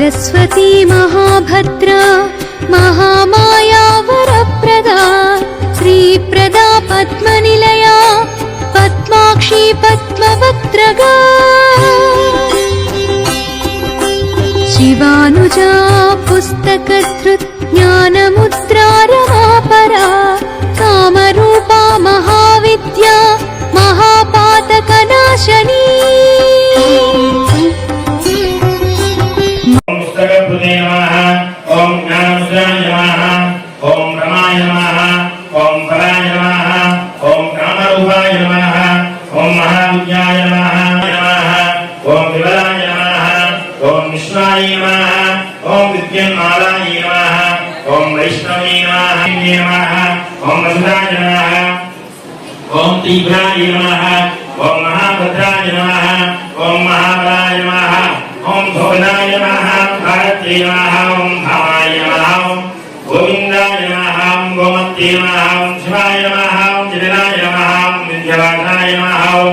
सरस्वती महाभद्रा महामाया वरप्रदा श्रीप्रदा पद्मनिलया पद्माक्षी पद्मवक्त्रगा शिवानुजा पुस्तकधृत् ज्ञानमुद्रा रमापरा कामरूपा महाविद्या महापातकनाशनी ओम ज्ञानमुद्राय नमः ओम रमाय नमः ओम फलाय नमः ओम कामरूपाय नमः ओम महाविद्याय नमः ओम विमलाय नमः ओम विश्वाय नमः ओम विद्यन्मालाय नमः ओम वैष्णवी नमः ओम मधुराय नमः ओम तीव्राय नमः ओम महाभद्राय नमः ओम महाबलाय नमः ओम भुवनाय नमः भारत्यै नमः ओम भामाय नमः ओम गोविन्दाय नमः ओम गोमत्यै नमः ओम शिवाय नमः ओम जगनाय नमः ओम विन्ध्यवासाय नमः ओम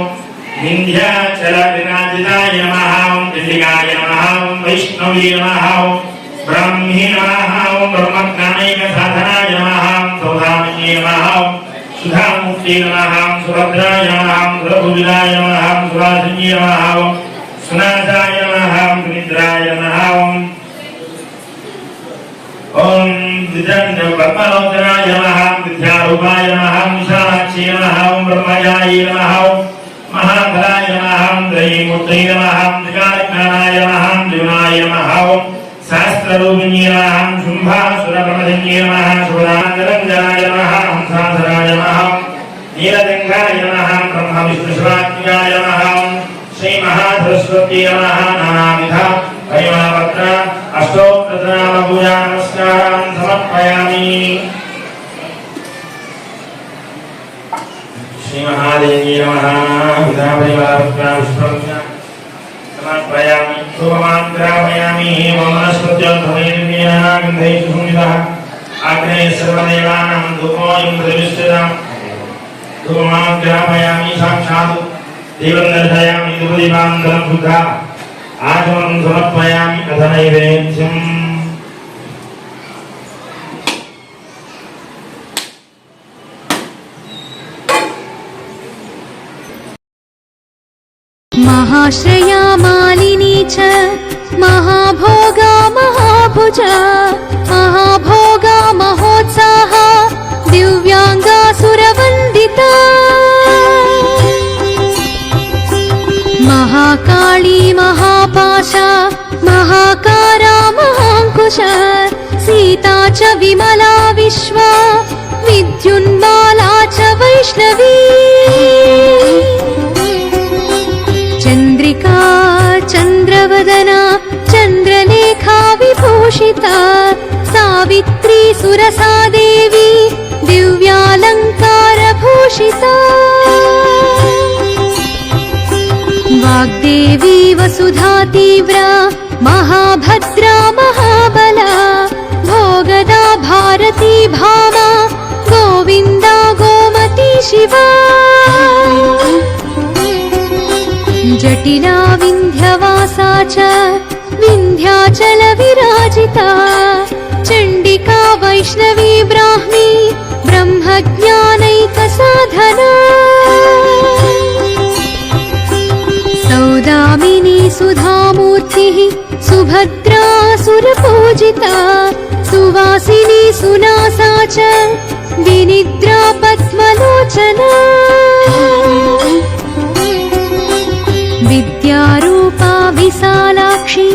विन्ध्याचलविराजिताय नमः ओम चण्डिकाय नमः ओम वैष्णवी नमः ओम ब्राह्मी नमः ओम ब्रह्मज्ञानैकसाधनाय नमः ओम सौदामिन्यै नमः ओम सुधामूर्त्यै नमः ओम सुभद्राय नमः ओम सुरभुजाय नमः ओम सुवासिन्यै नमः ओम सुनादाय नमः ओम निद्राय नमः ओम विद्यापद्मलोचनाय नमः विद्यारूपाय नमः विशालाक्षी नमः ओम ब्रह्मजाय नमः महाफलाय नमः त्रयीमूर्तये नमः त्रिकालज्ञानाय नमः जीवनाय नमः शास्त्ररूपिण्ये नमः शुम्भासुरप्रमदन्ये नमः शूलान्तरञ्जनाय नमः हंसासराय नमः नीलगङ्गाय नमः ब्रह्मविष्णुशिवात्मजाय नमः श्री महासरस्वती नमः नानाविध परिमलपत्र अष्टोत्तरनाम पूजा नमस्कारान् समर्पयामि। श्री महादेवी नमः विधापरिमलपत्र पुष्पं समर्पयामि। धूपमान् ग्रापयामि ओम वनस्पत्योद्धवेन गन्धैः सुगन्धितः अग्ने सर्वदेवानां धूपोऽयं प्रतिष्ठितः। धूपमान् ग्रापयामि साक्षात् देवं दर्शयामि धूपदीपान्तरं शुद्धा आचमनं समर्पयामि अथ नैवेद्यम्। महाश्रया मालिनी च महाभोगा महाभुजा महाभोगा महोत्साहा दिव्यांगा सुरवन्दिता महाकाली महापाशा महाकारा महाङ्कुशा सीता च विमला विश्वा विद्युन्माला च वैष्णवी चन्द्रिका चन्द्रवदना चन्द्रलेखा विभूषिता सावित्री सुरसा देवी दिव्यालङ्कारभूषिता वाग्देवी वसुधा तीव्रा महाभद्रा महाबला भोगदा भारती भामा गोविन्दा गोमती शिवा जटिला विन्ध्यवासा च विन्ध्याचल विराजिता चण्डिका वैष्णवी ब्राह्मी ब्रह्मज्ञानैकसाधना सौदामिनी सुधामूर्तिः सुभद्रा सुरपूजिता सुवासिनी सुनासा च विनिद्रा पद्मलोचना विद्यारूपा विशालाक्षी